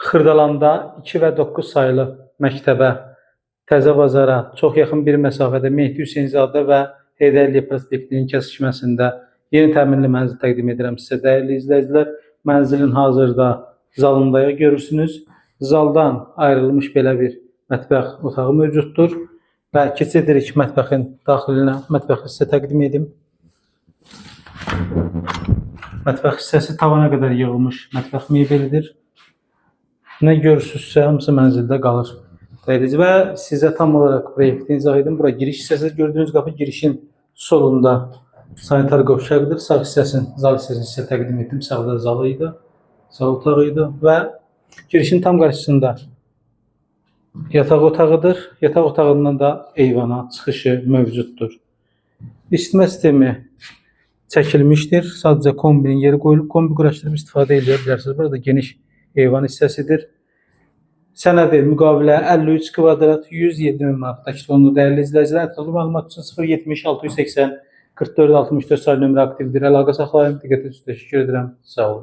Xırdalanda 2 və 9 saylı məktəbə, Təzə Bazara çox yaxın bir məsafədə Mehdi Hüseynzadə və Heydər Əliyev prospektinin kəsişməsində yeni təmirli mənzil təqdim edirəm sizə, dəyərli izləyicilər. Mənzilin hazırda zalında görürsünüz. Zaldan ayrılmış belə bir mətbəx otağı mövcuddur və keçirik mətbəxin daxilinə. Mətbəxi sizə təqdim edim. Mətbəx hissəsi tavana qədər yığılmış mətbəx mebelidir. Nə görürsünüzsə, hamısı mənzildə qalır. Və sizə tam olaraq proyekti izah edim. Bura giriş hissəsi, gördüyünüz qapı girişin solunda sanitar qovşağıdır. Sağ hissəsini, zal hissəsini sizə təqdim etdim. Sağda zalı idi, zal otağı idi və girişin tam qarşısında yataq otağıdır. Yataq otağından da eyvana çıxışı mövcuddur. İsitmə sistemi çəkilmişdir. Sadəcə kombinin yeri qoyulub, kombi quraşdırıb istifadə edə bilərsiniz. Burada geniş eyvan hissəsidir. Sənədi müqavilə 53 kvadrat 107 min manat təklif olunur. Dəyərli izləyicilər, ətraflı məlumat üçün 070 680 44 64 saylı nömrə aktivdir. Əlaqə saxlayın. Diqqətiniz üçün təşəkkür edirəm. Sağ olun.